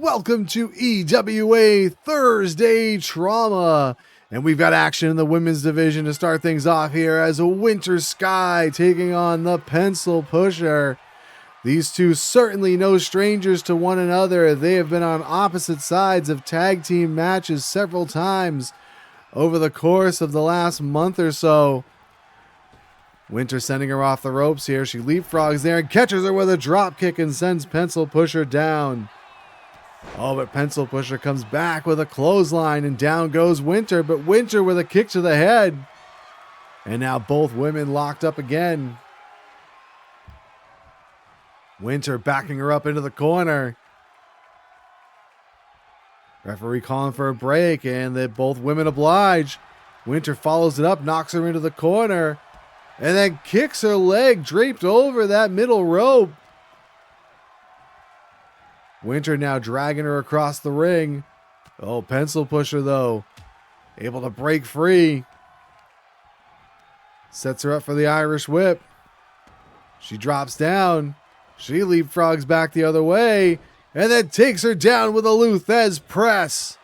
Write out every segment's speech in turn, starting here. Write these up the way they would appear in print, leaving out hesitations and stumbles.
welcome to EWA Thursday Trauma. And we've got action in the women's division to start things off here as Winter Skye taking on the Pencil Pusher. These two certainly no strangers to one another. They have been on opposite sides of tag team matches several times over the course of the last month or so. Winter sending her off the ropes here. She leapfrogs there and catches her with a drop kick and sends Pencil Pusher down. Oh, but Pencil Pusher comes back with a clothesline and down goes Winter, but Winter with a kick to the head. And now both women locked up again. Winter backing her up into the corner. Referee calling for a break, and both women oblige. Winter follows it up, knocks her into the corner, and then kicks her leg draped over that middle rope. Winter now dragging her across the ring. Oh, Pencil Pusher, though, able to break free. Sets her up for the Irish whip. She drops down. She leapfrogs back the other way, and then takes her down with a Luthez press.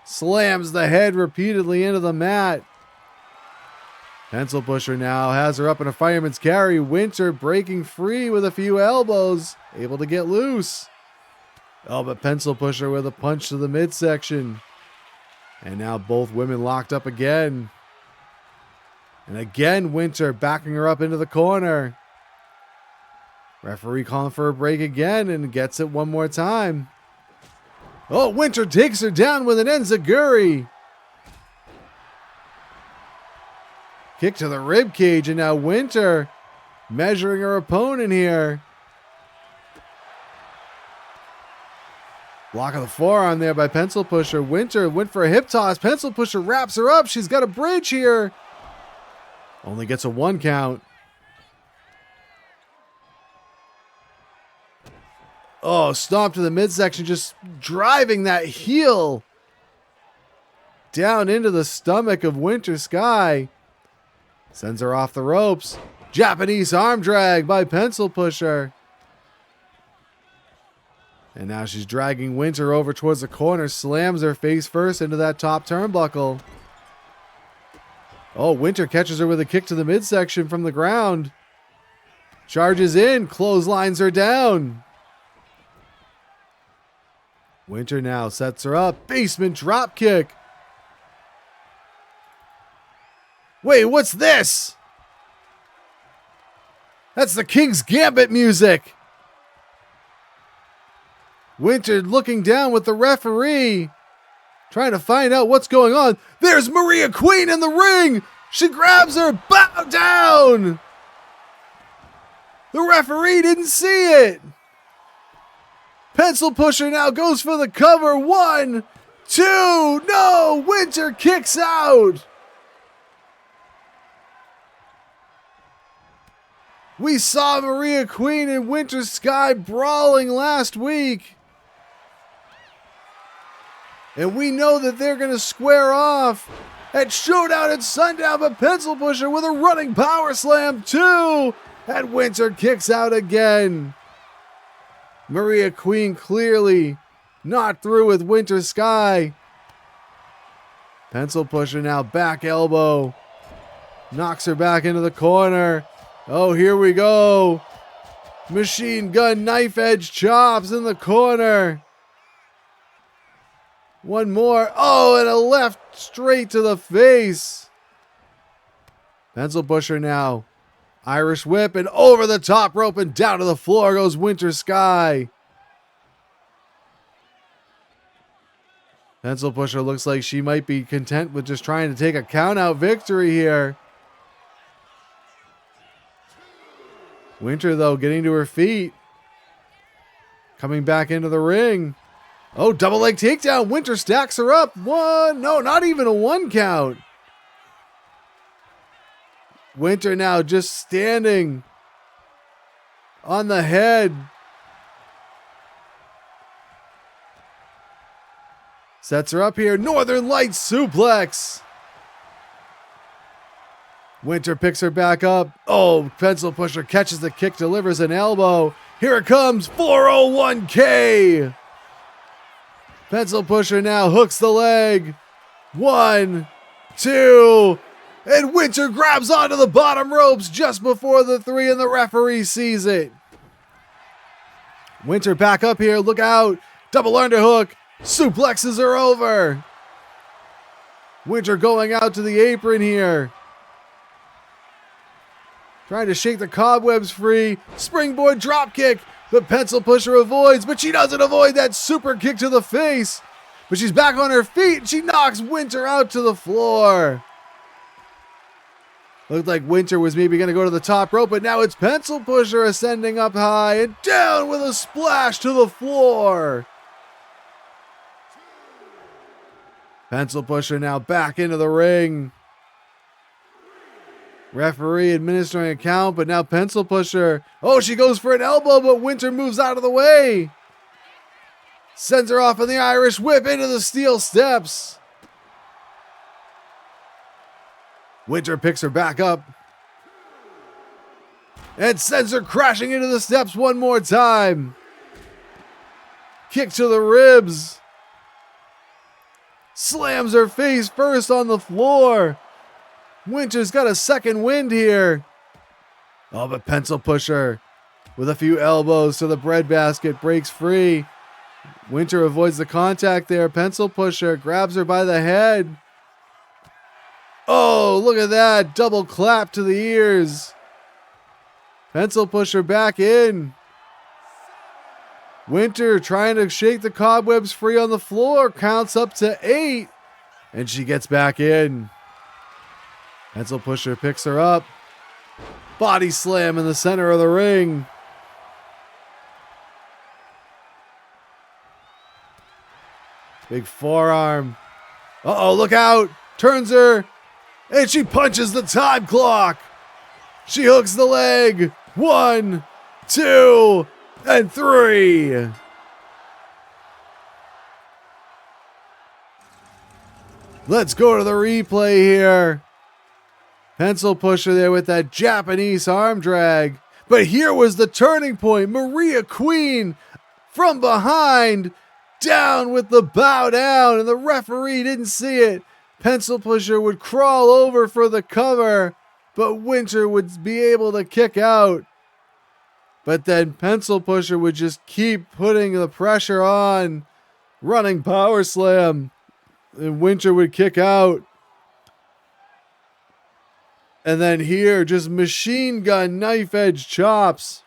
Slams the head repeatedly into the mat. Pencil Pusher now has her up in a fireman's carry. Winter breaking free with a few elbows, able to get loose. Oh, but Pencil Pusher with a punch to the midsection. And now both women locked up again. And again, Winter backing her up into the corner. Referee calling for a break again and gets it one more time. Oh, Winter takes her down with an enziguri. Kick to the rib cage, and now Winter measuring her opponent here. Block of the forearm there by Pencil Pusher. Winter went for a hip toss. Pencil Pusher wraps her up. She's got a bridge here. Only gets a 1 count. Oh, stomp to the midsection, just driving that heel down into the stomach of Winter Skye. Sends her off the ropes. Japanese arm drag by Pencil Pusher. And now she's dragging Winter over towards the corner. Slams her face first into that top turnbuckle. Oh, Winter catches her with a kick to the midsection from the ground. Charges in, clotheslines her down. Winter now sets her up. Basement drop kick. Wait, what's this? That's the King's Gambit music. Winter looking down with the referee, trying to find out what's going on. There's Maria Queen in the ring. She grabs her. Bow down. The referee didn't see it. Pencil Pusher now goes for the cover. 1, 2, no! Winter kicks out. We saw Maria Queen and Winter Skye brawling last week. And we know that they're going to square off at Showdown at Sundown, but Pencil Pusher with a running power slam 2, and Winter kicks out again. Maria Queen clearly not through with Winter Skye. Pencil Pusher now back elbow. Knocks her back into the corner. Oh, here we go. Machine gun knife edge chops in the corner. One more. Oh, and a left straight to the face. Pencil Pusher now. Irish whip and over the top rope and down to the floor goes Winter Skye. Pencil Pusher looks like she might be content with just trying to take a count-out victory here. Winter, though, getting to her feet. Coming back into the ring. Oh, double leg takedown. Winter stacks her up. 1, no, not even a 1 count. Winter now just standing on the head. Sets her up here. Northern Lights suplex. Winter picks her back up. Oh, Pencil Pusher catches the kick, delivers an elbow. Here it comes, 401K. Pencil pusher now hooks the leg. 1, 2, and Winter grabs onto the bottom ropes just before the 3, and the referee sees it. Winter back up here, look out. Double underhook, suplexes her over. Winter going out to the apron here. Trying to shake the cobwebs free. Springboard dropkick. The pencil pusher avoids, but she doesn't avoid that super kick to the face. But she's back on her feet and she knocks Winter out to the floor. Looked like Winter was maybe going to go to the top rope, but now it's pencil pusher ascending up high and down with a splash to the floor. Pencil pusher now back into the ring. Referee administering a count, but now pencil pusher. Oh, she goes for an elbow, but Winter moves out of the way. Sends her off in the Irish whip into the steel steps. Winter picks her back up and sends her crashing into the steps one more time. Kick to the ribs. Slams her face first on the floor. Winter's got a second wind here. Oh, but pencil pusher with a few elbows to the breadbasket breaks free. Winter avoids the contact there. Pencil pusher grabs her by the head. Oh, look at that. Double clap to the ears. Pencil pusher back in. Winter trying to shake the cobwebs free on the floor. Counts up to 8. And she gets back in. Pencil pusher picks her up. Body slam in the center of the ring. Big forearm. Uh-oh, look out. Turns her. And she punches the time clock. She hooks the leg. 1, 2, and 3. Let's go to the replay here. Pencil pusher there with that Japanese arm drag. But here was the turning point. Maria Queen from behind. Down with the bow down. And the referee didn't see it. Pencil pusher would crawl over for the cover. But Winter would be able to kick out. But then pencil pusher would just keep putting the pressure on. Running power slam. And Winter would kick out. And then here, just machine gun knife edge chops.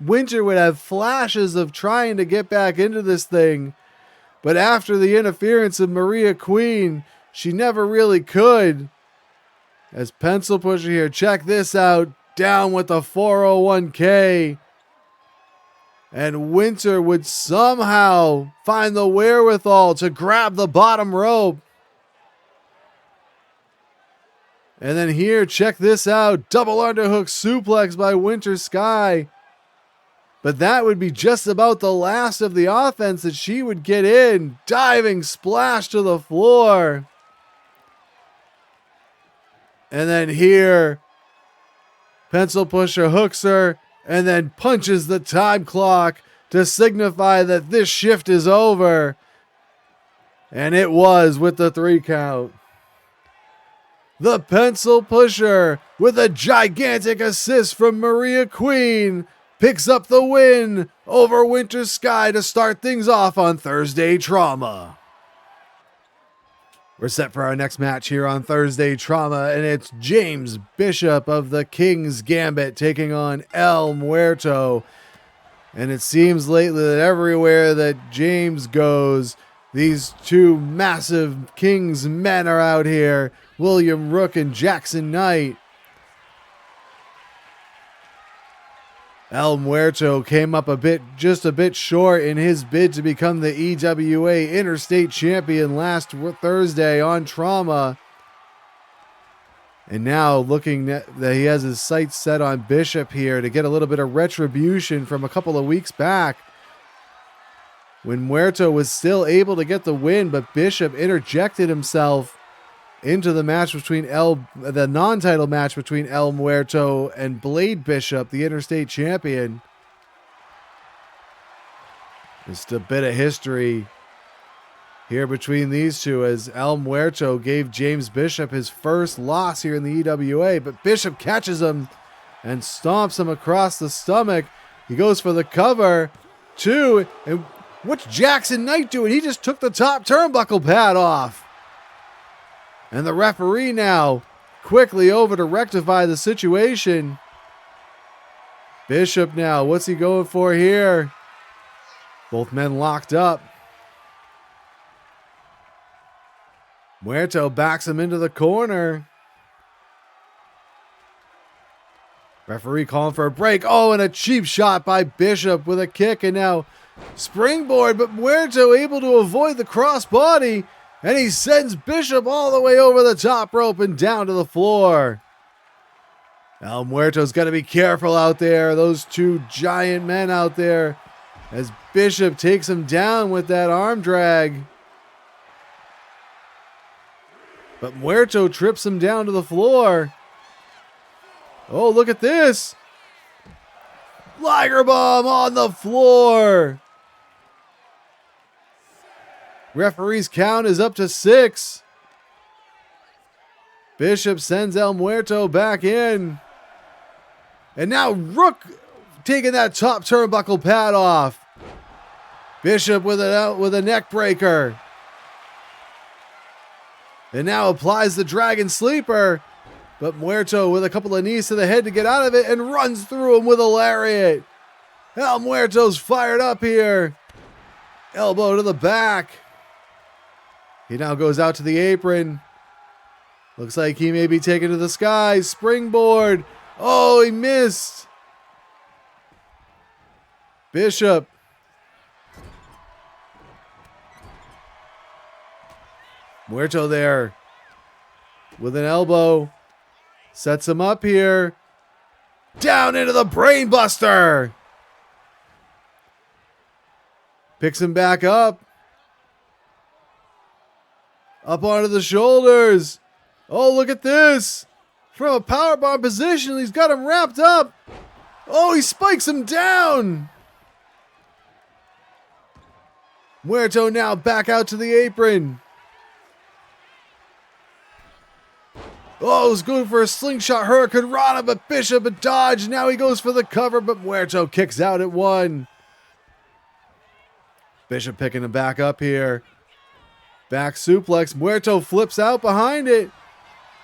Winter would have flashes of trying to get back into this thing. But after the interference of Maria Queen, she never really could. As pencil pusher here, check this out. Down with the 401k. And Winter would somehow find the wherewithal to grab the bottom rope. And then here, check this out. Double underhook suplex by Winter Skye. But that would be just about the last of the offense that she would get in. Diving splash to the floor. And then here, pencil pusher hooks her and then punches the time clock to signify that this shift is over. And it was with the 3 count. The pencil pusher with a gigantic assist from Maria Queen picks up the win over Winter Skye to start things off on Thursday Trauma. We're set for our next match here on Thursday Trauma, and it's James Bishop of the King's Gambit taking on El Muerto. And it seems lately that everywhere that James goes, these two massive King's men are out here, William Rook and Jackson Knight. El Muerto came up just a bit short in his bid to become the EWA Interstate Champion last Thursday on Trauma. And now looking that he has his sights set on Bishop here to get a little bit of retribution from a couple of weeks back when Muerto was still able to get the win, but Bishop interjected himself into the match between the non-title match between El Muerto and Blade Bishop, the Interstate Champion. Just a bit of history here between these two, as El Muerto gave James Bishop his first loss here in the EWA, but Bishop catches him and stomps him across the stomach. He goes for the cover, 2, and what's Jackson Knight doing? He just took the top turnbuckle pad off. And the referee now quickly over to rectify the situation. Bishop now, what's he going for here? Both men locked up. Muerto backs him into the corner. Referee calling for a break. Oh, and a cheap shot by Bishop with a kick, and now springboard, but Muerto able to avoid the crossbody, and he sends Bishop all the way over the top rope and down to the floor. El Muerto's got to be careful out there. Those two giant men out there, as Bishop takes him down with that arm drag. But Muerto trips him down to the floor. Oh, look at this. Liger bomb on the floor. Referee's count is up to 6. Bishop sends El Muerto back in. And now Rook taking that top turnbuckle pad off. Bishop with a neck breaker. And now applies the Dragon Sleeper. But Muerto with a couple of knees to the head to get out of it and runs through him with a lariat. El Muerto's fired up here. Elbow to the back. He now goes out to the apron. Looks like he may be taken to the sky. Springboard. Oh, he missed. Bishop. Muerto there with an elbow. Sets him up here. Down into the brainbuster. Picks him back up. Up onto the shoulders. Oh, look at this. From a powerbomb position, he's got him wrapped up. Oh, he spikes him down. Muerto now back out to the apron. Oh, he's going for a slingshot Hurricane Rana, but Bishop a dodge. Now he goes for the cover, but Muerto kicks out at 1. Bishop picking him back up here. Back suplex. Muerto flips out behind it.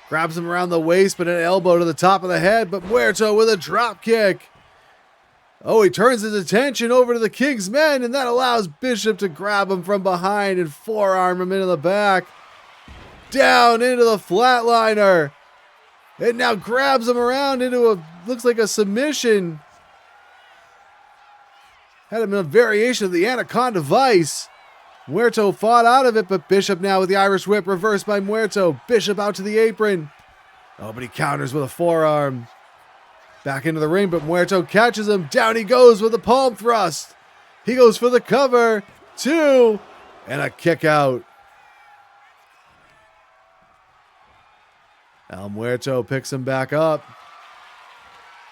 Grabs him around the waist, but an elbow to the top of the head, but Muerto with a drop kick. Oh, he turns his attention over to the King's Men, and that allows Bishop to grab him from behind and forearm him into the back. Down into the flatliner. And now grabs him around into a, looks like a submission. Had him in a variation of the Anaconda Vice. Muerto fought out of it, but Bishop now with the Irish Whip reversed by Muerto. Bishop out to the apron. Oh, but he counters with a forearm. Back into the ring, but Muerto catches him. Down he goes with a palm thrust. He goes for the cover. 2. And a kick out. El Muerto picks him back up.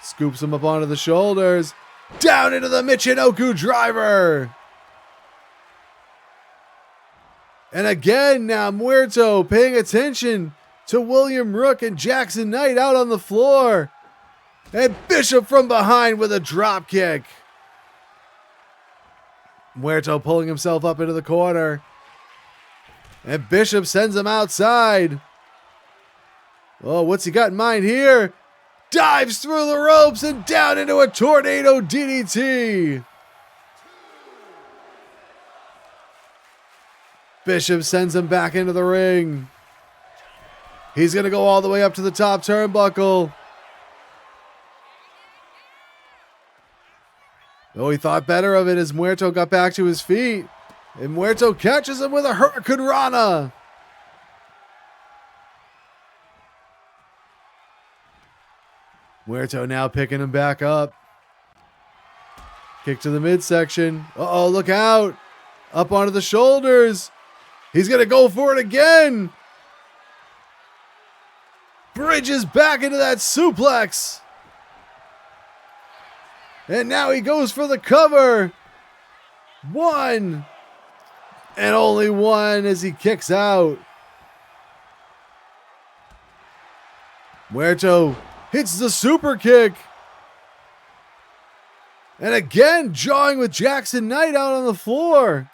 Scoops him up onto the shoulders. Down into the Michinoku driver. And again now Muerto paying attention to William Rook and Jackson Knight out on the floor. And Bishop from behind with a drop kick. Muerto pulling himself up into the corner. And Bishop sends him outside. Oh, what's he got in mind here? Dives through the ropes and down into a tornado DDT. Bishop sends him back into the ring. He's going to go all the way up to the top turnbuckle. Oh, he thought better of it as Muerto got back to his feet. And Muerto catches him with a Hurricane Rana. Muerto now picking him back up. Kick to the midsection. Uh-oh, look out. Up onto the shoulders. He's going to go for it again. Bridges back into that suplex. And now he goes for the cover. One. And only one as he kicks out. Muerto hits the super kick. And again, jawing with Jackson Knight out on the floor.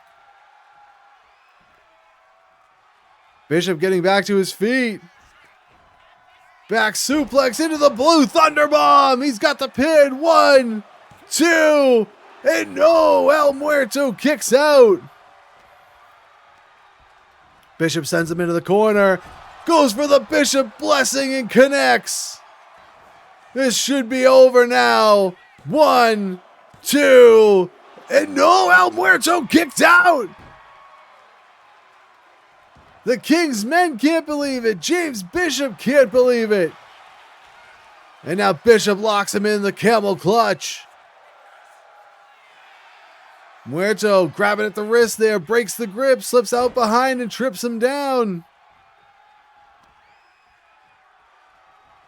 Bishop getting back to his feet. Back suplex into the blue thunder bomb. He's got the pin. 1, 2, and no, El Muerto kicks out. Bishop sends him into the corner. Goes for the Bishop blessing and connects. This should be over now. 1, 2, and no, El Muerto kicked out. The King's men can't believe it. James Bishop can't believe it. And now Bishop locks him in the camel clutch. Muerto grabbing at the wrist there, breaks the grip, slips out behind and trips him down.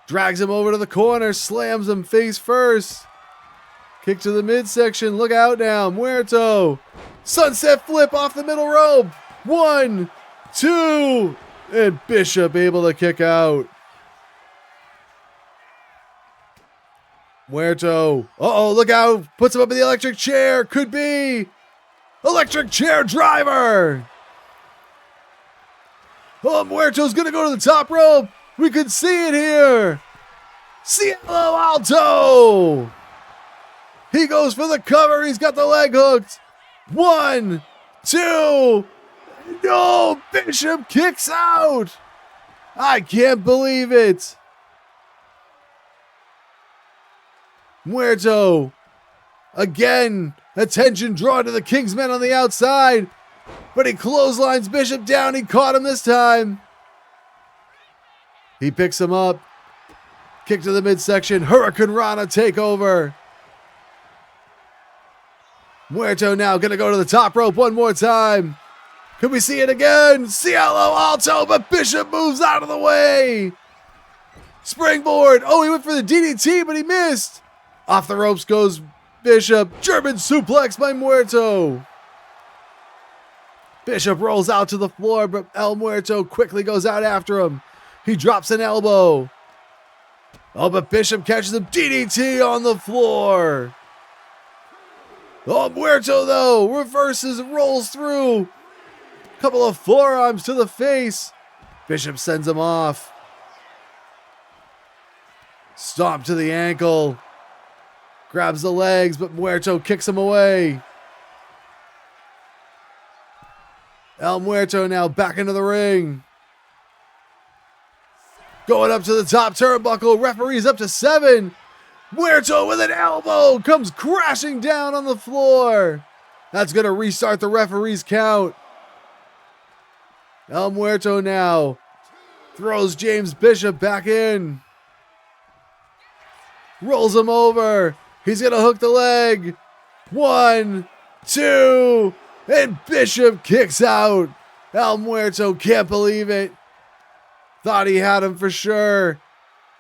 Drags him over to the corner, slams him face first. Kick to the midsection, look out now, Muerto. Sunset flip off the middle rope. 1, 2, and Bishop able to kick out. Muerto, look out, puts him up in the electric chair, could be electric chair driver. Oh, Muerto's gonna go to the top rope. We could see it here. Cielo Alto. He goes for the cover, he's got the leg hooked. 1, 2, no, Bishop kicks out. I can't believe it. Muerto, again, attention drawn to the King's men on the outside, but he clotheslines Bishop down. He caught him this time. He picks him up. Kick to the midsection. Hurricane Rana takeover. Muerto now gonna go to the top rope one more time. Can we see it again? Cielo Alto, but Bishop moves out of the way. Springboard. Oh, he went for the DDT, but he missed. Off the ropes goes Bishop. German suplex by Muerto. Bishop rolls out to the floor, but El Muerto quickly goes out after him. He drops an elbow. Oh, but Bishop catches him. DDT on the floor. Oh, Muerto, though, reverses and rolls through. Couple of forearms to the face. Bishop sends him off. Stomp to the ankle. Grabs the legs, but Muerto kicks him away. El Muerto now back into the ring. Going up to the top turnbuckle. Referee's up to 7. Muerto with an elbow comes crashing down on the floor. That's going to restart the referee's count. El Muerto now throws James Bishop back in. Rolls him over. He's going to hook the leg. 1, 2, and Bishop kicks out. El Muerto can't believe it. Thought he had him for sure.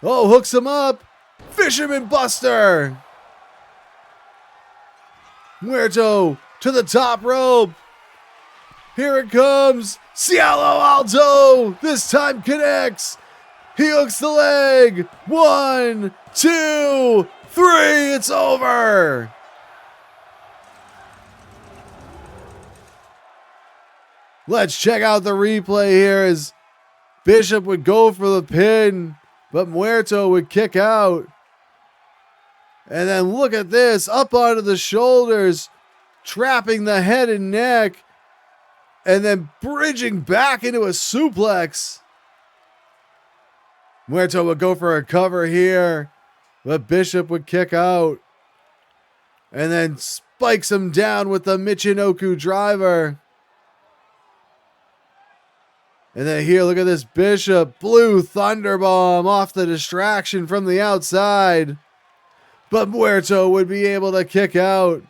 Oh, hooks him up. Fisherman Buster. Muerto to the top rope. Here it comes. Cielo Alto. This time connects. He hooks the leg. 1, 2, 3. It's over. Let's check out the replay here as Bishop would go for the pin, but Muerto would kick out. And then look at this, up onto the shoulders, trapping the head and neck, and then bridging back into a suplex. Muerto would go for a cover here, but Bishop would kick out. And then spikes him down with the Michinoku driver. And then here, look at this Bishop. Blue Thunderbomb off the distraction from the outside. But Muerto would be able to kick out.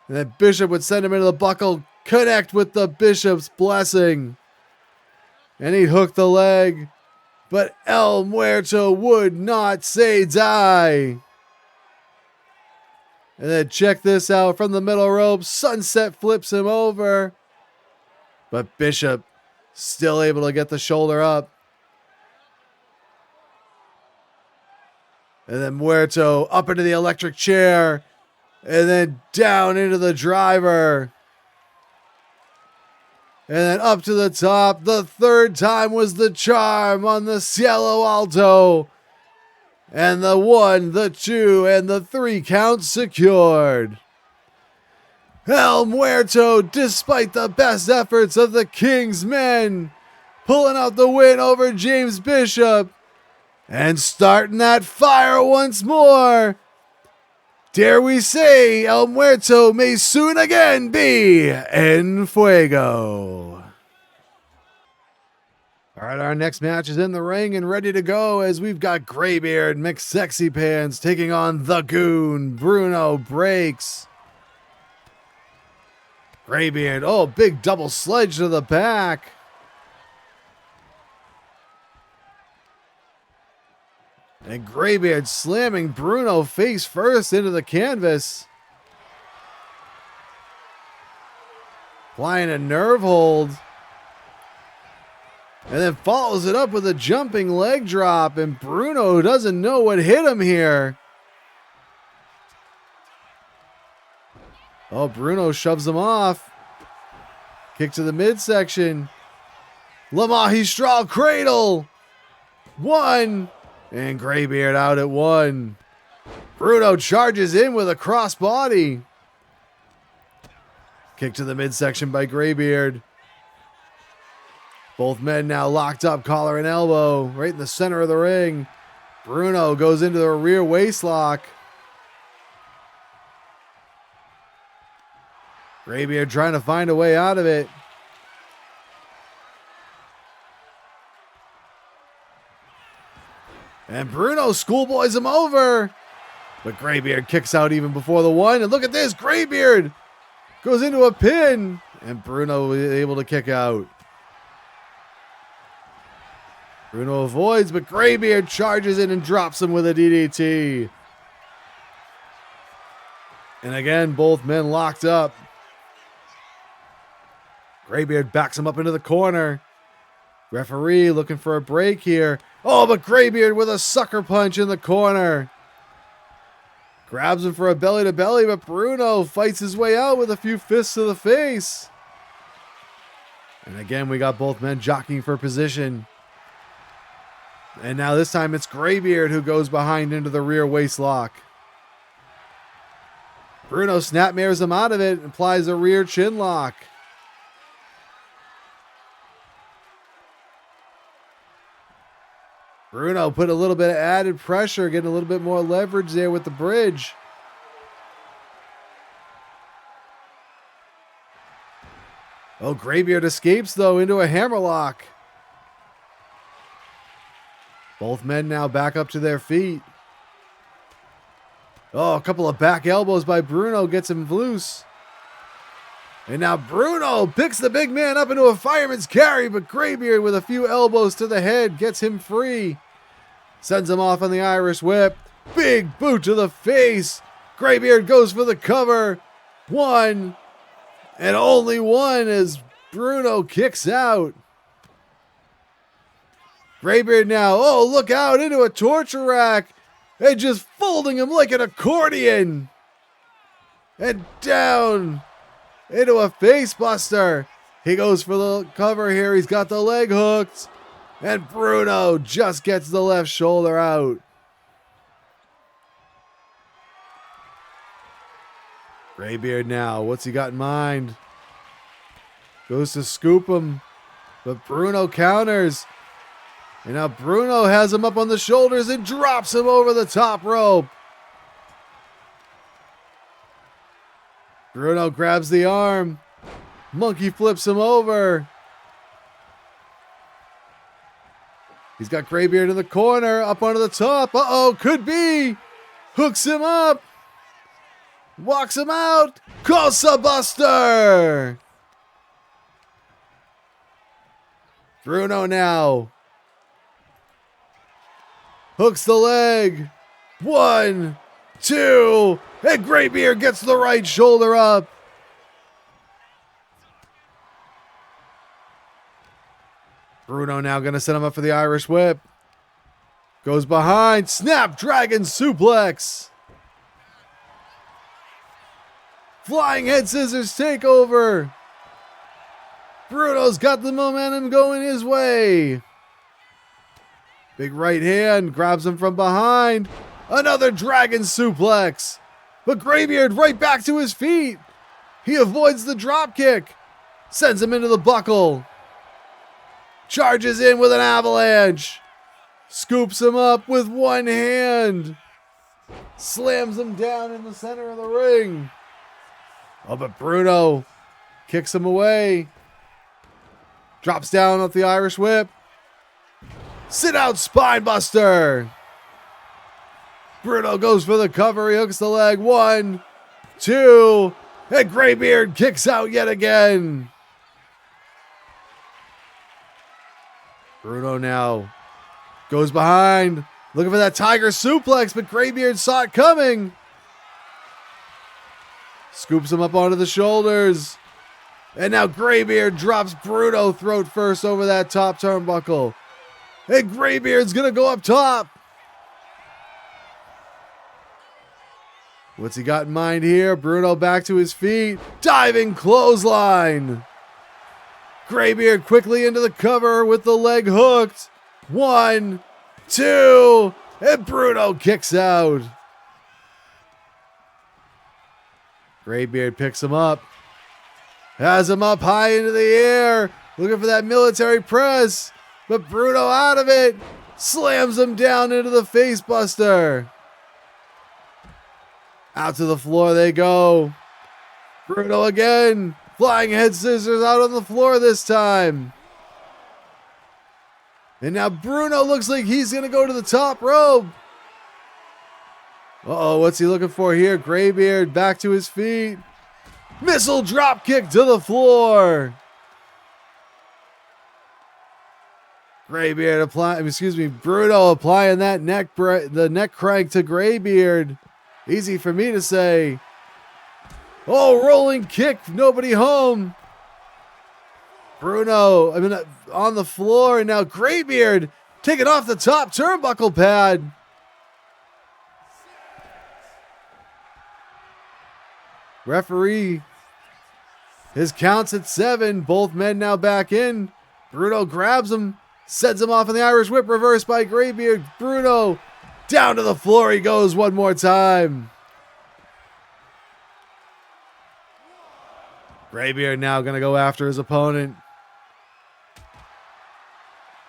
And then Bishop would send him into the buckle. Connect with the Bishop's blessing. And he'd hook the leg. But El Muerto would not say die. And then check this out from the middle rope. Sunset flips him over. But Bishop still able to get the shoulder up. And then Muerto up into the electric chair. And then down into the driver. And then up to the top. The third time was the charm on the Cielo Alto. And the 1, the 2, and the 3 counts secured. El Muerto, despite the best efforts of the King's men, pulling out the win over James Bishop. And starting that fire once more. Dare we say El Muerto may soon again be en fuego. All right, our next match is in the ring and ready to go as we've got Greybeard, McSexypants taking on the Goon. Bruno breaks. Greybeard, oh, big double sledge to the back. And Greybeard slamming Bruno face first into the canvas. Applying a nerve hold. And then follows it up with a jumping leg drop. And Bruno doesn't know what hit him here. Oh, Bruno shoves him off. Kick to the midsection. La Magistral Cradle. 1. And Greybeard out at 1. Bruno charges in with a crossbody. Kick to the midsection by Greybeard. Both men now locked up, collar and elbow, right in the center of the ring. Bruno goes into the rear waistlock. Greybeard trying to find a way out of it. And Bruno schoolboys him over. But Greybeard kicks out even before the 1. And look at this, Greybeard goes into a pin. And Bruno is able to kick out. Bruno avoids, but Greybeard charges in and drops him with a DDT. And again, both men locked up. Greybeard backs him up into the corner. Referee looking for a break here. Oh, but Greybeard with a sucker punch in the corner. Grabs him for a belly-to-belly, but Bruno fights his way out with a few fists to the face. And again, we got both men jockeying for position. And now this time it's Greybeard who goes behind into the rear waistlock. Bruno snapmares him out of it and applies a rear chin lock. Bruno put a little bit of added pressure, getting a little bit more leverage there with the bridge. Oh, Greybeard escapes though into a hammerlock. Both men now back up to their feet. Oh, a couple of back elbows by Bruno gets him loose. And now Bruno picks the big man up into a fireman's carry, but Greybeard with a few elbows to the head gets him free. Sends him off on the Irish whip. Big boot to the face. Greybeard goes for the cover. 1. And only 1 as Bruno kicks out. Greybeard now, oh, look out into a torture rack. And just folding him like an accordion. And down into a face buster. He goes for the cover here. He's got the leg hooked. And Bruno just gets the left shoulder out. Greybeard now, what's he got in mind? Goes to scoop him. But Bruno counters. And now Bruno has him up on the shoulders and drops him over the top rope. Bruno grabs the arm. Monkey flips him over. He's got Greybeard in the corner, up onto the top. Uh-oh, could be. Hooks him up. Walks him out. Cosa Buster. Bruno now. Hooks the leg. 1, 2, And Greybeard gets the right shoulder up. Bruno now going to set him up for the Irish whip. Goes behind. Snapdragon suplex. Flying head scissors takeover. Bruno's got the momentum going his way. Big right hand. Grabs him from behind. Another dragon suplex. But Greybeard right back to his feet. He avoids the drop kick. Sends him into the buckle. Charges in with an avalanche. Scoops him up with one hand. Slams him down in the center of the ring. Oh, but Bruno kicks him away. Drops down off the Irish whip. Sit out spine buster. Bruno goes for the cover. He hooks the leg. 1, 2. And Greybeard kicks out yet again. Bruno now goes behind, looking for that tiger suplex, but Greybeard saw it coming. Scoops him up onto the shoulders. And now Greybeard drops Bruno throat first over that top turnbuckle. And Greybeard's going to go up top. What's he got in mind here? Bruno back to his feet. Diving clothesline. Greybeard quickly into the cover with the leg hooked. 1, 2, and Bruno kicks out. Greybeard picks him up. Has him up high into the air. Looking for that military press. But Bruno out of it. Slams him down into the face buster. Out to the floor they go. Bruno again. Flying head scissors out on the floor this time. And now Bruno looks like he's going to go to the top rope. Uh-oh, what's he looking for here? Greybeard back to his feet. Missile drop kick to the floor. Bruno applying that neck crank to Greybeard. Easy for me to say. Oh, rolling kick, nobody home. Bruno, on the floor, and now Greybeard taking off the top turnbuckle pad. Referee, his counts at 7. Both men now back in. Bruno grabs him, sends him off in the Irish whip, reversed by Greybeard. Bruno down to the floor he goes one more time. Greybeard now going to go after his opponent.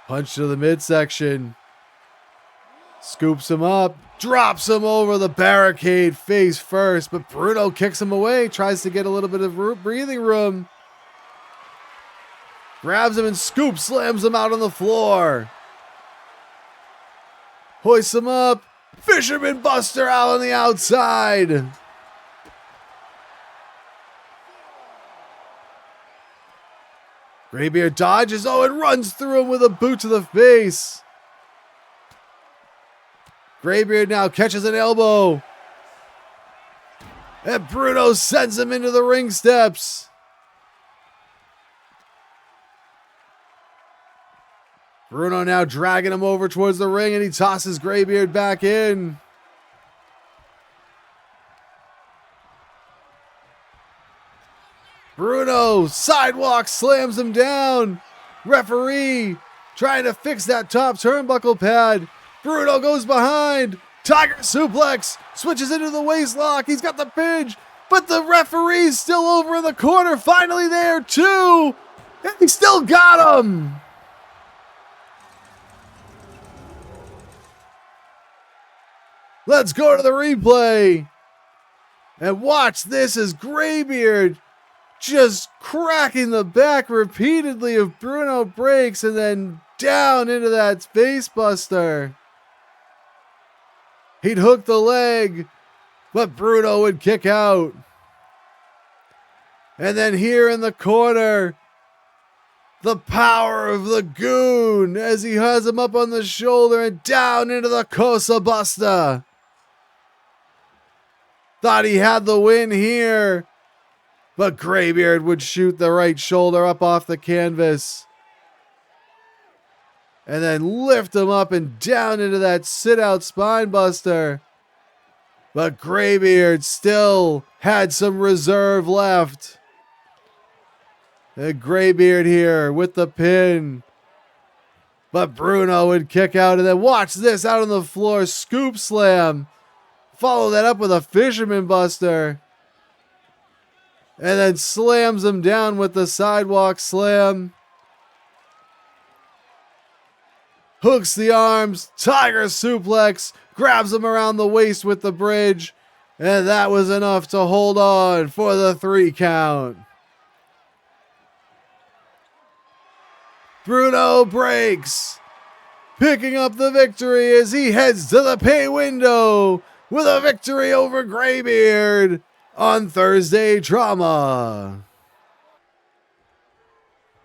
Punch to the midsection. Scoops him up. Drops him over the barricade face first. But Bruno kicks him away. Tries to get a little bit of breathing room. Grabs him and scoop slams him out on the floor. Hoists him up. Fisherman Buster out on the outside. Greybeard dodges, and runs through him with a boot to the face. Greybeard now catches an elbow. And Bruno sends him into the ring steps. Bruno now dragging him over towards the ring, and he tosses Greybeard back in. Bruno sidewalk slams him down. Referee trying to fix that top turnbuckle pad. Bruno goes behind. Tiger suplex. Switches into the waist lock. He's got the pinch. But the referee's still over in the corner. Finally there too. And he still got him. Let's go to the replay. And watch this as Greybeard just cracking the back repeatedly of Bruno breaks and then down into that face buster. He'd hook the leg, but Bruno would kick out. And then here in the corner, the power of the Goon as he has him up on the shoulder and down into the Cosa Busta. Thought he had the win here. But Greybeard would shoot the right shoulder up off the canvas. And then lift him up and down into that sit-out spine buster. But Greybeard still had some reserve left. And Greybeard here with the pin. But Bruno would kick out, and then watch this, out on the floor, scoop slam. Follow that up with a fisherman buster. And then slams him down with the sidewalk slam. Hooks the arms, tiger suplex, grabs him around the waist with the bridge. And that was enough to hold on for the 3 count. Bruno breaks, picking up the victory as he heads to the pay window with a victory over Greybeard on Thursday Trauma.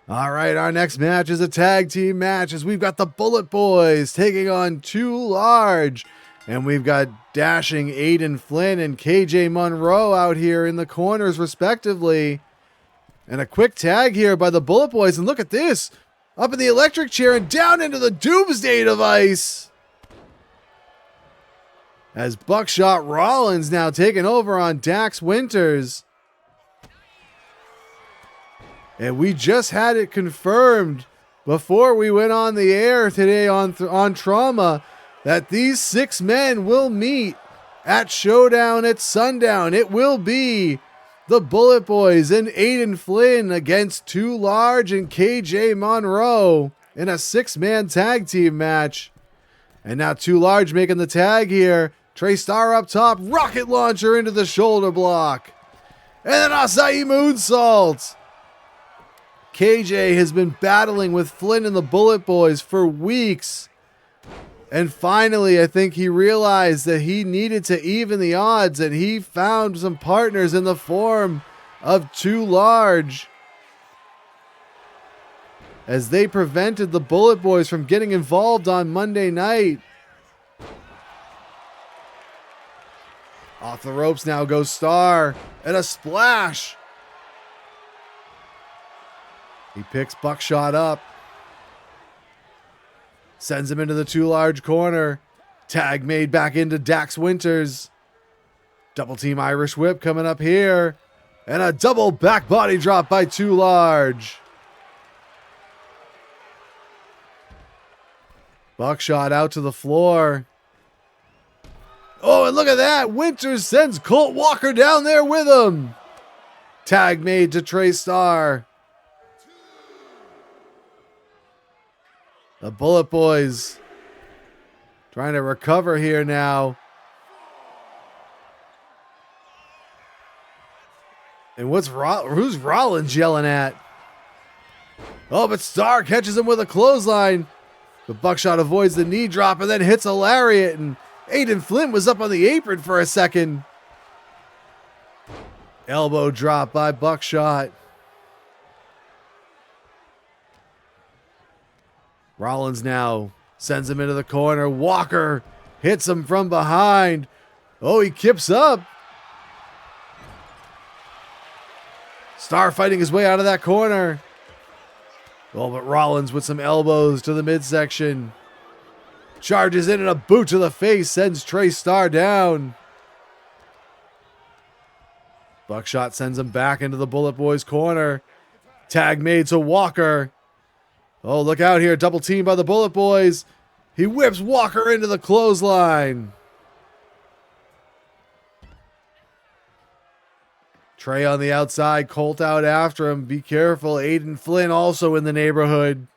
All right, our next match is a tag team match as we've got the Bullet Boys taking on Too Large. And we've got dashing Aiden Flynn and KJ Monroe out here in the corners respectively. And a quick tag here by the Bullet Boys, and look at this. Up in the electric chair and down into the Doomsday device. As Buckshot Rollins now taking over on Dax Winters. And we just had it confirmed before we went on the air today on Trauma that these 6 men will meet at Showdown at Sundown. It will be the Bullet Boys and Aiden Flynn against Too Large and KJ Monroe in a 6-man tag team match. And now Too Large making the tag here. Trey Star up top, rocket launcher into the shoulder block. And then Acai moonsault. KJ has been battling with Flynn and the Bullet Boys for weeks. And finally, I think he realized that he needed to even the odds, and he found some partners in the form of Too Large as they prevented the Bullet Boys from getting involved on Monday night. Off the ropes now goes Star, and a splash. He picks Buckshot up. Sends him into the Too Large corner. Tag made back into Dax Winters. Double team Irish whip coming up here. And a double back body drop by Too Large. Buckshot out to the floor. Oh, and look at that. Winters sends Colt Walker down there with him. Tag made to Trey Star. The Bullet Boys trying to recover here now. And who's Rollins yelling at? Oh, but Star catches him with a clothesline. But Buckshot avoids the knee drop and then hits a lariat. And Aiden Flynn was up on the apron for a second. Elbow drop by Buckshot. Rollins now sends him into the corner. Walker hits him from behind. Oh, he kips up. Star fighting his way out of that corner. Oh, but Rollins with some elbows to the midsection. Charges in and a boot to the face. Sends Trey Star down. Buckshot sends him back into the Bullet Boys corner. Tag made to Walker. Oh, look out here. Double team by the Bullet Boys. He whips Walker into the clothesline. Trey on the outside. Colt out after him. Be careful. Aiden Flynn also in the neighborhood.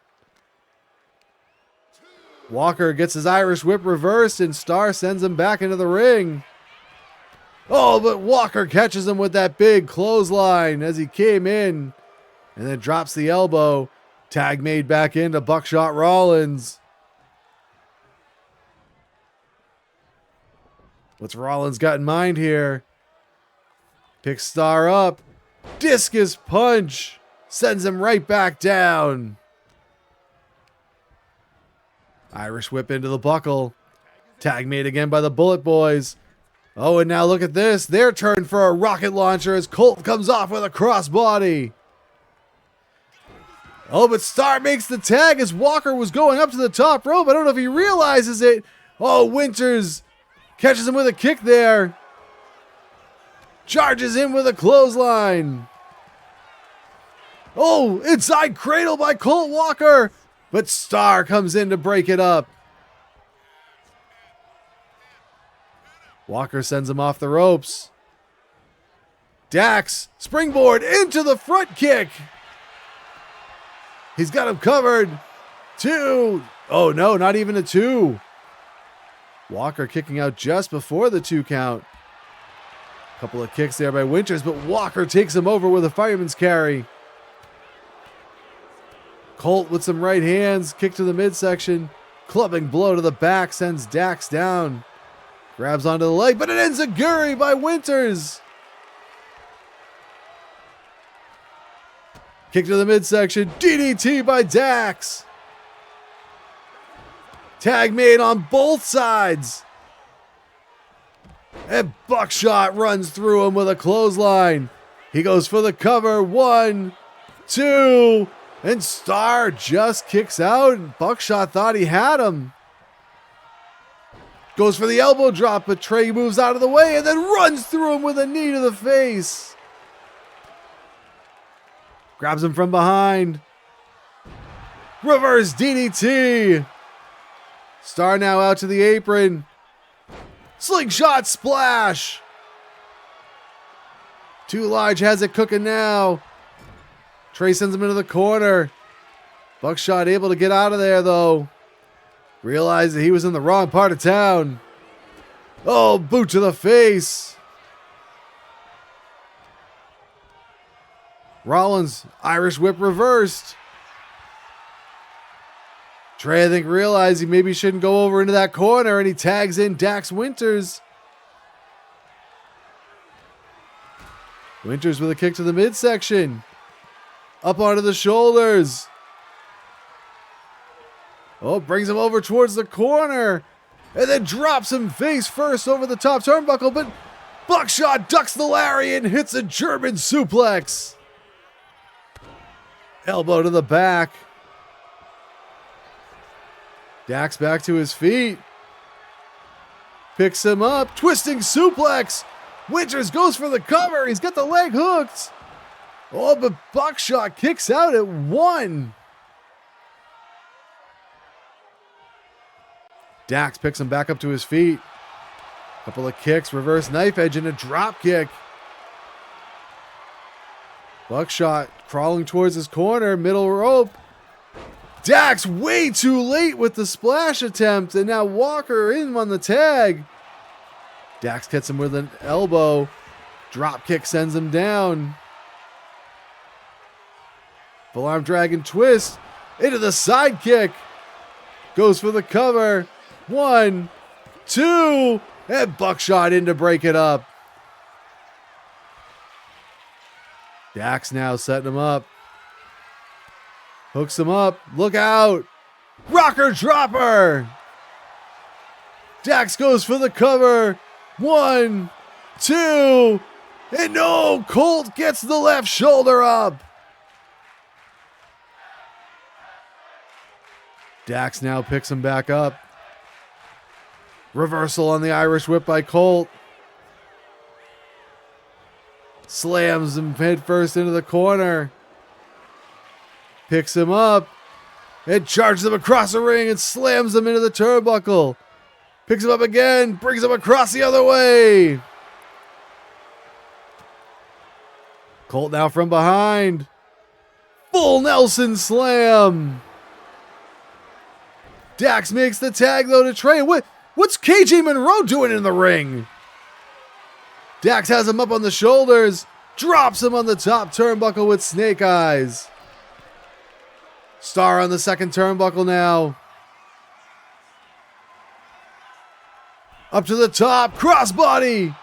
Walker gets his Irish whip reversed and Star sends him back into the ring. Oh, but Walker catches him with that big clothesline as he came in and then drops the elbow. Tag made back into Buckshot Rollins. What's Rollins got in mind here? Picks Star up. Discus punch. Sends him right back down. Irish whip into the buckle. Tag made again by the Bullet Boys. Oh, and now look at this. Their turn for a rocket launcher as Colt comes off with a crossbody. Oh, but Star makes the tag as Walker was going up to the top rope. I don't know if he realizes it. Oh, Winters catches him with a kick there. Charges in with a clothesline. Oh, inside cradle by Colt Walker. But Star comes in to break it up. Walker sends him off the ropes. Dax, springboard into the front kick. He's got him covered. 2. Oh, no, not even a 2. Walker kicking out just before the 2 count. Couple of kicks there by Winters, but Walker takes him over with a fireman's carry. Colt with some right hands, kick to the midsection. Clubbing blow to the back sends Dax down. Grabs onto the leg, but it ends a enziguri by Winters. Kick to the midsection. DDT by Dax. Tag made on both sides. And Buckshot runs through him with a clothesline. He goes for the cover. 1, 2, and Star just kicks out. Buckshot thought he had him. Goes for the elbow drop, but Trey moves out of the way and then runs through him with a knee to the face. Grabs him from behind. Reverse DDT. Star now out to the apron. Slingshot splash. Too Large has it cooking now. Trey sends him into the corner. Buckshot able to get out of there though. Realized that he was in the wrong part of town. Oh, boot to the face. Rollins, Irish whip reversed. Trey, I think, realized he maybe shouldn't go over into that corner, and he tags in Dax Winters. Winters with a kick to the midsection. Up onto the shoulders. Oh, brings him over towards the corner. And then drops him face first over the top turnbuckle, but Buckshot ducks the lariat and hits a German suplex. Elbow to the back. Dax back to his feet. Picks him up. Twisting suplex. Winters goes for the cover. He's got the leg hooked. Oh, but Buckshot kicks out at 1. Dax picks him back up to his feet. Couple of kicks, reverse knife edge, and a drop kick. Buckshot crawling towards his corner, middle rope. Dax way too late with the splash attempt, and now Walker in on the tag. Dax gets him with an elbow. Drop kick sends him down. Full arm dragon twist into the side kick. Goes for the cover. 1, 2, and Buckshot in to break it up. Dax now setting him up. Hooks him up. Look out. Rocker dropper. Dax goes for the cover. 1, 2, and no, Colt gets the left shoulder up. Dax now picks him back up. Reversal on the Irish whip by Colt. Slams him head first into the corner. Picks him up. And charges him across the ring and slams him into the turnbuckle. Picks him up again. Brings him across the other way. Colt now from behind. Full Nelson slam. Dax makes the tag though to Trey. What's KJ Monroe doing in the ring? Dax has him up on the shoulders. Drops him on the top turnbuckle with snake eyes. Star on the second turnbuckle now. Up to the top. Crossbody.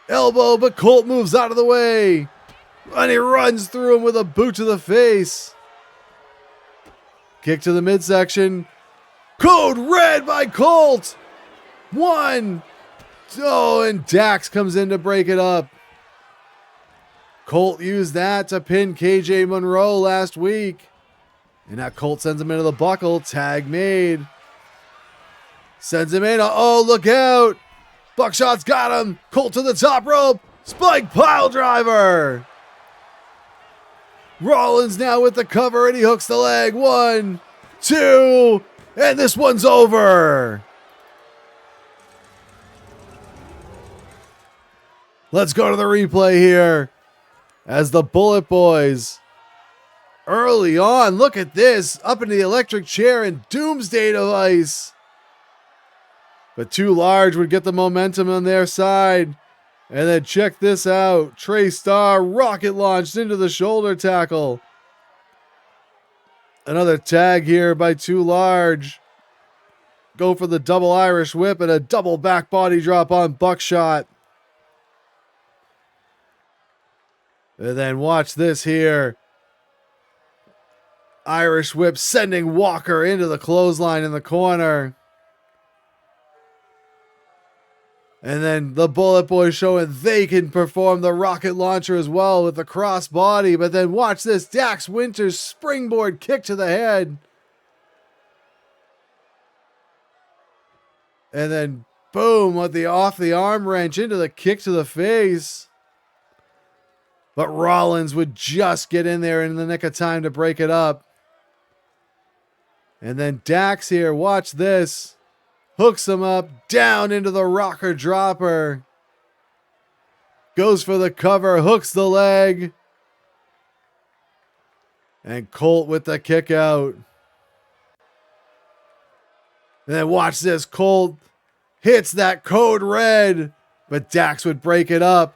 Elbow, but Colt moves out of the way. And he runs through him with a boot to the face. Kick to the midsection. Code red by Colt. 1. Oh, and Dax comes in to break it up. Colt used that to pin KJ Monroe last week. And now Colt sends him into the buckle. Tag made. Sends him in. Oh, look out. Buckshot's got him. Colt to the top rope. Spike pile driver. Rollins now with the cover, and he hooks the leg. 1, 2, and this one's over. Let's go to the replay here. As the Bullet Boys, early on, look at this, up into the electric chair and Doomsday device. But Too Large would get the momentum on their side. And then check this out, Trey Starr rocket launched into the shoulder tackle. Another tag here by Too Large. Go for the double Irish whip and a double back body drop on Buckshot. And then watch this here. Irish whip sending Walker into the clothesline in the corner. And then the Bullet Boys showing they can perform the rocket launcher as well with the cross body. But then watch this. Dax Winters springboard kick to the head. And then boom, with the off the arm wrench into the kick to the face. But Rollins would just get in there in the nick of time to break it up. And then Dax here, watch this. Hooks him up, down into the rocker dropper. Goes for the cover, hooks the leg. And Colt with the kick out. And then watch this, Colt hits that code red. But Dax would break it up.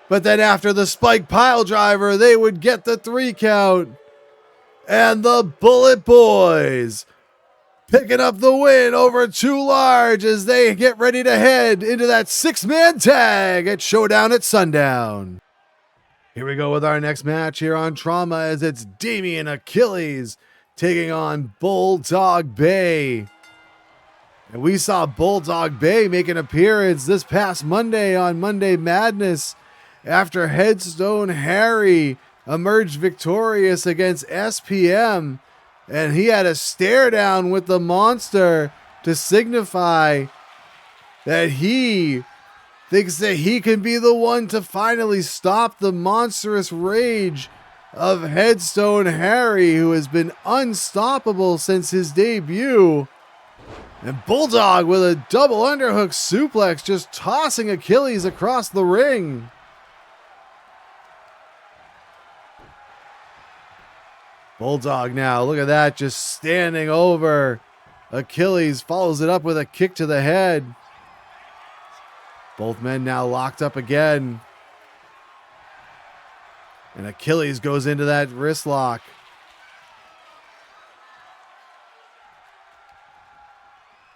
But then after the spike pile driver, they would get the 3 count. And the Bullet Boys picking up the win over Too Large as they get ready to head into that 6-man tag at Showdown at Sundown. Here we go with our next match here on Trauma as it's Damien Achilles taking on Bulldog Bay. And we saw Bulldog Bay make an appearance this past Monday on Monday Madness after Headstone Harry emerged victorious against SPM. And he had a stare down with the monster to signify that he thinks that he can be the one to finally stop the monstrous rage of Headstone Harry, who has been unstoppable since his debut. And Bulldog with a double underhook suplex, just tossing Achilles across the ring. Bulldog now, look at that, just standing over Achilles, follows it up with a kick to the head. Both men now locked up again. And Achilles goes into that wrist lock.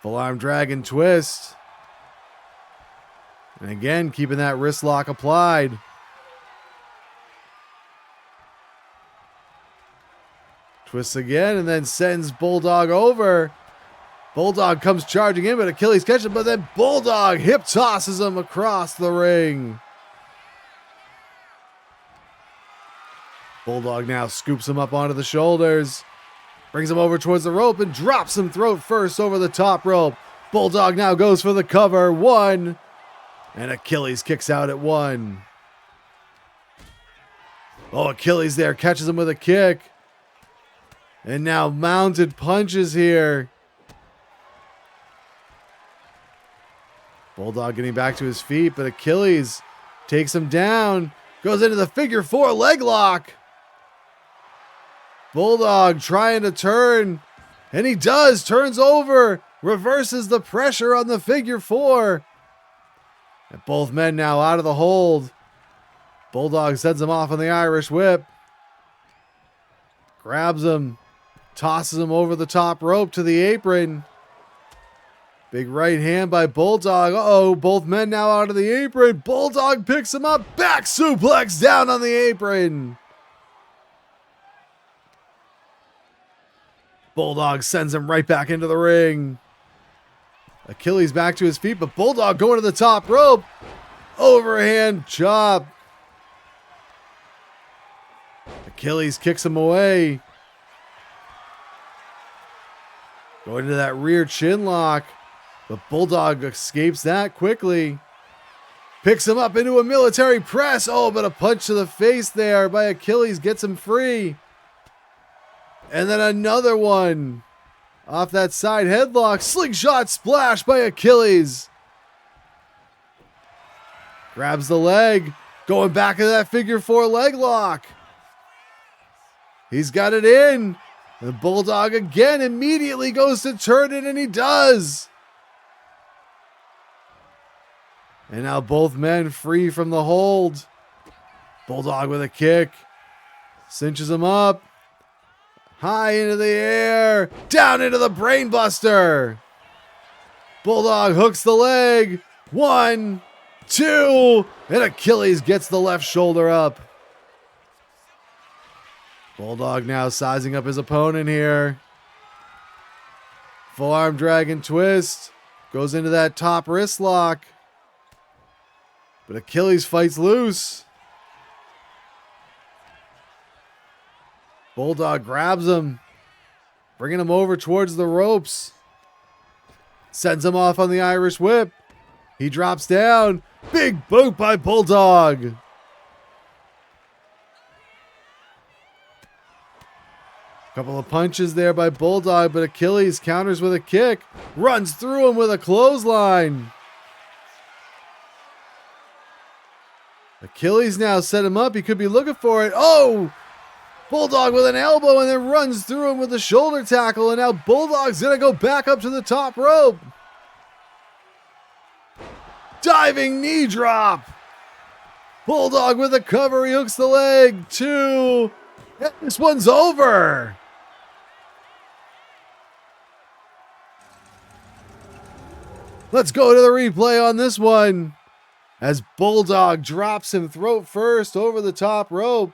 Full arm dragon twist. And again, keeping that wrist lock applied. Twists again and then sends Bulldog over. Bulldog comes charging in, but Achilles catches him, but then Bulldog hip tosses him across the ring. Bulldog now scoops him up onto the shoulders, brings him over towards the rope and drops him throat first over the top rope. Bulldog now goes for the cover. 1. And Achilles kicks out at 1. Oh, Achilles there catches him with a kick. And now mounted punches here. Bulldog getting back to his feet, but Achilles takes him down. Goes into the figure 4 leg lock. Bulldog trying to turn. And he does. Turns over. Reverses the pressure on the figure 4. And both men now out of the hold. Bulldog sends him off on the Irish whip. Grabs him. Tosses him over the top rope to the apron. Big right hand by Bulldog. Uh-oh, both men now out of the apron. Bulldog picks him up. Back suplex down on the apron. Bulldog sends him right back into the ring. Achilles back to his feet, but Bulldog going to the top rope. Overhand chop. Achilles kicks him away. Going to that rear chin lock, but Bulldog escapes that quickly. Picks him up into a military press. Oh, but a punch to the face there by Achilles gets him free. And then another one off that side headlock. Slingshot splash by Achilles. Grabs the leg. Going back into that figure four leg lock. He's got it in. The Bulldog again immediately goes to turn it, and he does. And now both men free from the hold. Bulldog with a kick. Cinches him up. High into the air. Down into the brainbuster. Bulldog hooks the leg. 1, 2. And Achilles gets the left shoulder up. Bulldog now sizing up his opponent here. Forearm dragon twist. Goes into that top wrist lock. But Achilles fights loose. Bulldog grabs him. Bringing him over towards the ropes. Sends him off on the Irish whip. He drops down. Big boot by Bulldog. Couple of punches there by Bulldog, but Achilles counters with a kick. Runs through him with a clothesline. Achilles now set him up. He could be looking for it. Oh! Bulldog with an elbow and then runs through him with a shoulder tackle. And now Bulldog's going to go back up to the top rope. Diving knee drop. Bulldog with a cover. He hooks the leg. 2. And this one's over. Let's go to the replay on this one. As Bulldog drops him throat first over the top rope.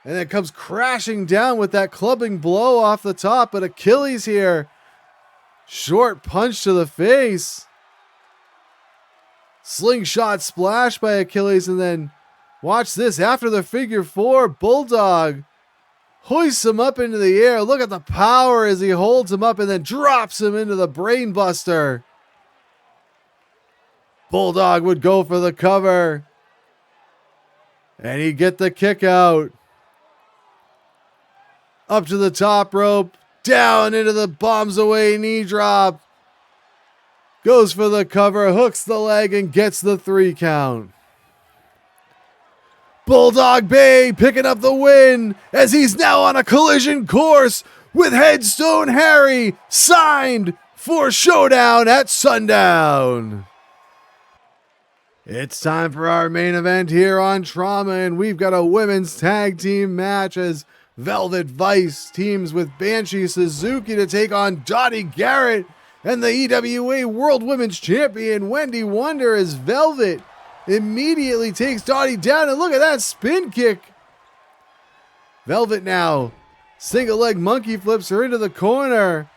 And then comes crashing down with that clubbing blow off the top. But Achilles here. Short punch to the face. Slingshot splash by Achilles. And then watch this. After the figure four, Bulldog hoists him up into the air. Look at the power as he holds him up and then drops him into the brainbuster. Bulldog would go for the cover. And he'd get the kick out. Up to the top rope. Down into the bombs away knee drop. Goes for the cover. Hooks the leg and gets the 3 count. Bulldog Bay picking up the win as he's now on a collision course with Headstone Harry, signed for Showdown at Sundown. It's time for our main event here on Trauma, and we've got a women's tag team match as Velvet Vice teams with Banshee Suzuki to take on Dottie Garret and the EWA World Women's Champion Wendy Wonder as Velvet immediately takes Dottie down, and look at that spin kick. Velvet now single leg monkey flips her into the corner.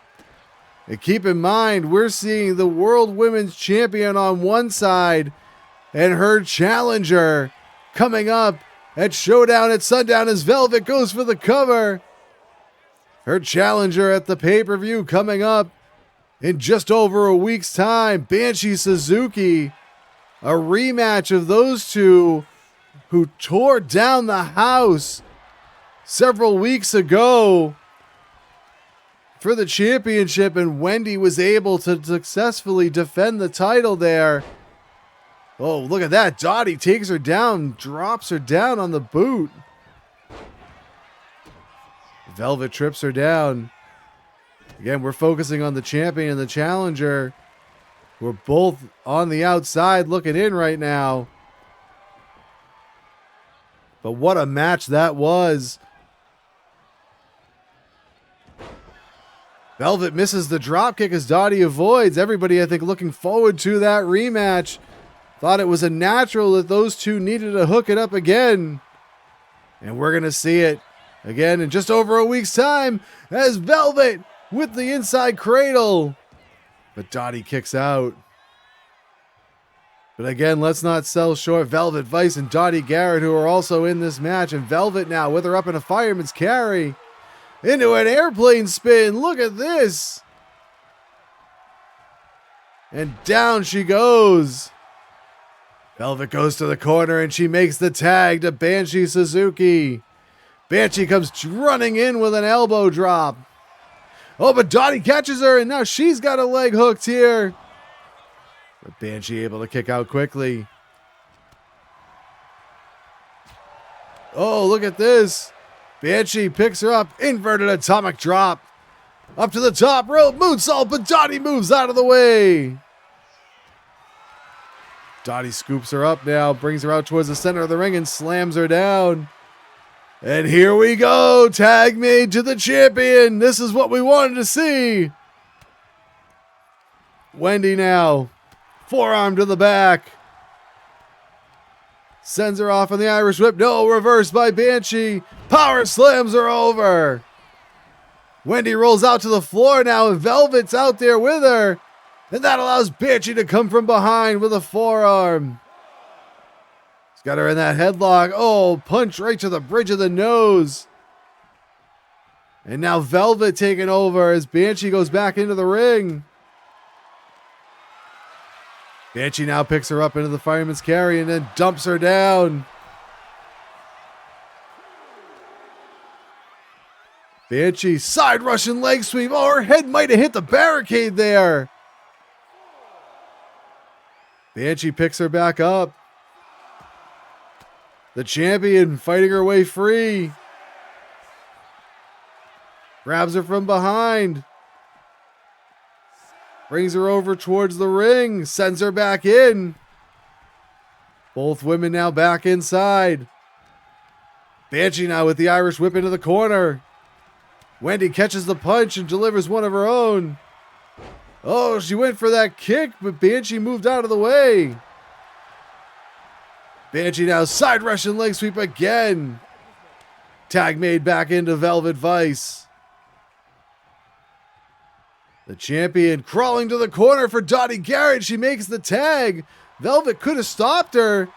And keep in mind, we're seeing the World Women's Champion on one side and her challenger coming up at Showdown at Sundown as Velvet goes for the cover. Her challenger at the pay-per-view coming up in just over a week's time, Banshee Suzuki. A rematch of those two who tore down the house several weeks ago for the championship, and Wendy was able to successfully defend the title there. Oh, look at that. Dottie takes her down, drops her down on the boot. Velvet trips her down. Again, we're focusing on the champion and the challenger. We're both on the outside looking in right now. But what a match that was. Velvet misses the dropkick as Dottie avoids. Everybody, I think, looking forward to that rematch. Thought it was a natural that those two needed to hook it up again. And we're going to see it again in just over a week's time as Velvet with the inside cradle But Dottie kicks out. But again, let's not sell short Velvet Vice and Dottie Garret, who are also in this match. And Velvet now with her up in a fireman's carry. Into an airplane spin. Look at this. And down she goes. Velvet goes to the corner and she makes the tag to Banshee Suzuki. Banshee comes running in with an elbow drop. Oh, but Dottie catches her and now she's got a leg hooked here. But Banshee able to kick out quickly. Oh, look at this. Banshee picks her up. Inverted atomic drop. Up to the top rope. Moonsault, but Dottie moves out of the way. Dottie scoops her up now. Brings her out towards the center of the ring and slams her down. And here we go. Tag made to the champion. This is what we wanted to see. Wendy now. Forearm to the back. Sends her off on the Irish whip. No, reversed by Banshee. Power slams her over. Wendy rolls out to the floor now, and Velvet's out there with her. And that allows Banshee to come from behind with a forearm. He's got her in that headlock. Oh, punch right to the bridge of the nose. And now Velvet taking over as Banshee goes back into the ring. Banshee now picks her up into the fireman's carry and then dumps her down. Banshee side Russian leg sweep. Oh, her head might have hit the barricade there. Banshee picks her back up. The champion fighting her way free. Grabs her from behind. Brings her over towards the ring. Sends her back in. Both women now back inside. Banshee now with the Irish whip into the corner. Wendy catches the punch and delivers one of her own. Oh, she went for that kick, but Banshee moved out of the way. Banshee now side Russian leg sweep again. Tag made back into Velvet Vice. The champion crawling to the corner for Dottie Garret. She makes the tag. Velvet could have stopped her.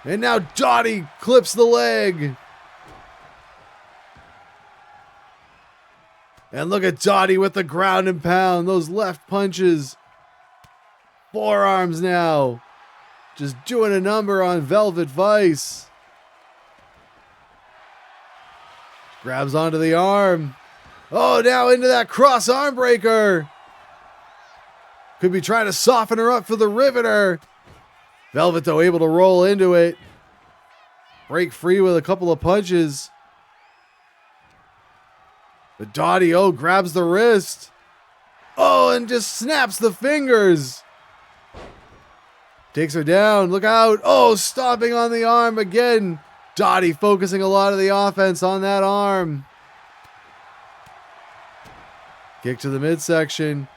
And now Dottie clips the leg. And look at Dottie with the ground and pound. Those left punches. Forearms now. Just doing a number on Velvet Vice. Grabs onto the arm. Oh, now into that cross arm breaker. Could be trying to soften her up for the riveter. Velvet, though, able to roll into it. Break free with a couple of punches. But Dottie, oh, grabs the wrist. Oh, and just snaps the fingers. Takes her down. Look out. Oh, stomping on the arm again. Dottie focusing a lot of the offense on that arm. Kick to the midsection.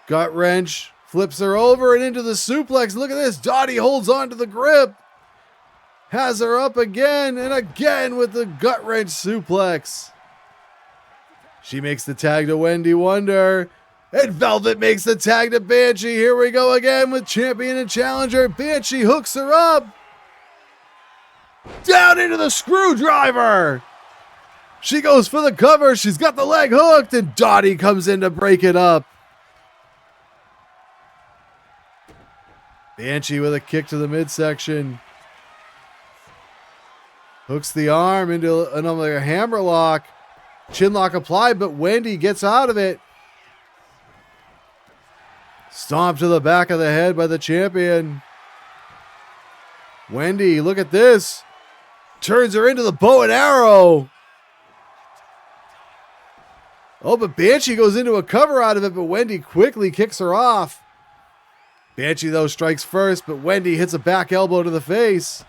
Gut wrench. Flips her over and into the suplex. Look at this. Dottie holds on to the grip. Has her up again and again with the gut wrench suplex. She makes the tag to Wendy Wonder. And Velvet makes the tag to Banshee. Here we go again with champion and challenger. Banshee hooks her up. Down into the screwdriver. She goes for the cover. She's got the leg hooked. And Dottie comes in to break it up. Banshee with a kick to the midsection. Hooks the arm into another hammerlock. Chinlock applied, but Wendy gets out of it. Stomp to the back of the head by the champion. Wendy, look at this. Turns her into the bow and arrow. Oh, but Banshee goes into a cover out of it, but Wendy quickly kicks her off. Banshee, though, strikes first, but Wendy hits a back elbow to the face.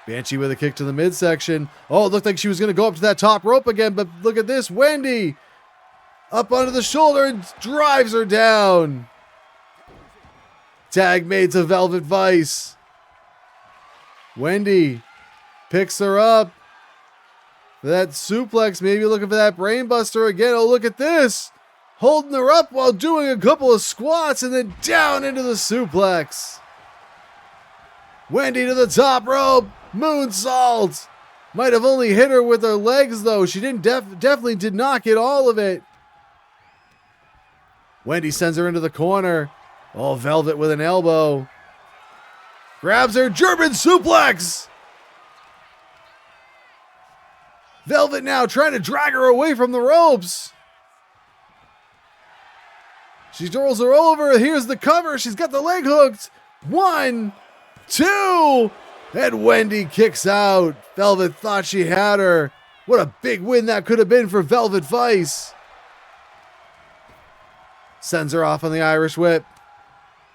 Banshee with a kick to the midsection. Oh, it looked like she was going to go up to that top rope again, but look at this. Wendy up onto the shoulder and drives her down. Tag made to Velvet Vice. Wendy picks her up. That suplex, maybe looking for that brainbuster again. Oh, look at this. holding her up while doing a couple of squats and then down into the suplex. Wendy to the top rope, moonsault. Might have only hit her with her legs though. She definitely did not get all of it. Wendy sends her into the corner. Oh, Velvet with an elbow. Grabs her, German suplex. Velvet now trying to drag her away from the ropes. She rolls her over. Here's the cover. She's got the leg hooked. 1, 2. And Wendy kicks out. Velvet thought she had her. What a big win that could have been for Velvet Vice. Sends her off on the Irish whip.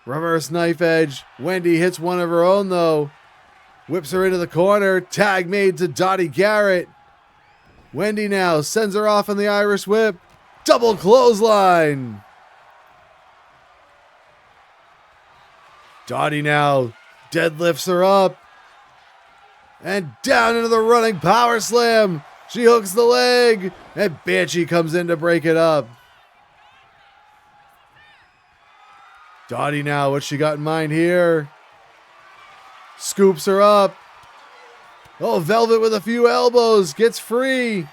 Reverse knife edge. Wendy hits one of her own though. Whips her into the corner. Tag made to Dottie Garret. Wendy now sends her off on the Irish whip. Double clothesline. Dottie now deadlifts her up. And down into the running power slam. She hooks the leg. And Banshee comes in to break it up. Dottie now, what she got in mind here? Scoops her up. Oh, Velvet with a few elbows. Gets free.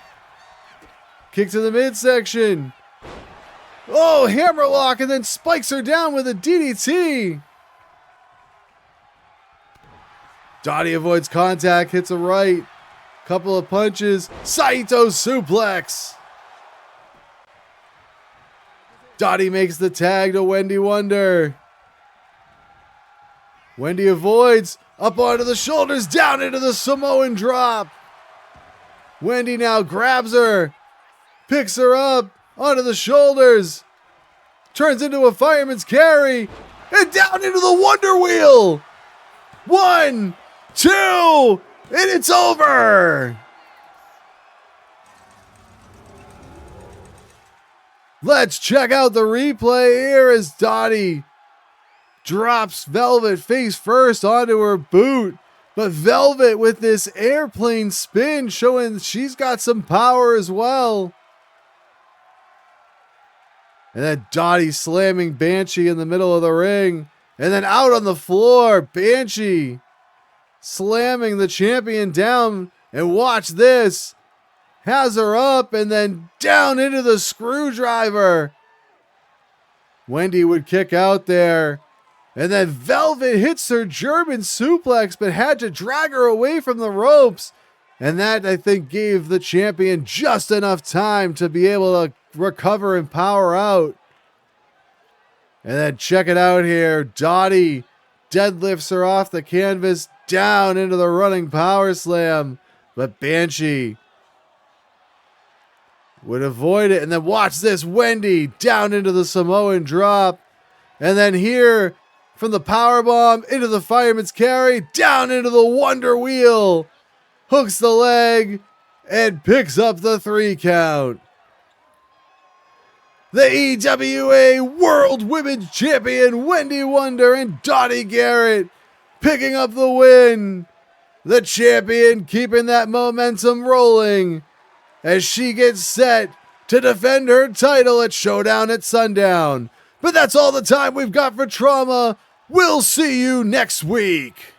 Kick to the midsection. Oh, hammerlock and then spikes her down with a DDT. Dottie avoids contact, hits a right. Couple of punches. Saito suplex. Dottie makes the tag to Wendy Wonder. Wendy avoids. Up onto the shoulders, down into the Samoan drop. Wendy now grabs her. Picks her up onto the shoulders. Turns into a fireman's carry. And down into the Wonder Wheel. 1, 2, and it's over. Let's check out the replay here as Dottie drops Velvet face first onto her boot. But Velvet with this airplane spin showing she's got some power as well. And then Dottie slamming Banshee in the middle of the ring. And then out on the floor, Banshee slamming the champion down. And watch this. Has her up and then down into the screwdriver. Wendy would kick out there. And then Velvet hits her German suplex, but had to drag her away from the ropes. And that, I think, gave the champion just enough time to be able to recover and power out. And then check it out here. Dottie deadlifts her off the canvas down into the running power slam. But Banshee would avoid it. And then watch this. Wendy down into the Samoan drop. And then here from the powerbomb into the fireman's carry. Down into the Wonder Wheel. Hooks the leg. And picks up the 3 count. The EWA World Women's Champion Wendy Wonder and Dottie Garret picking up the win. The champion keeping that momentum rolling as she gets set to defend her title at Showdown at Sundown. But that's all the time we've got for Trauma. We'll see you next week.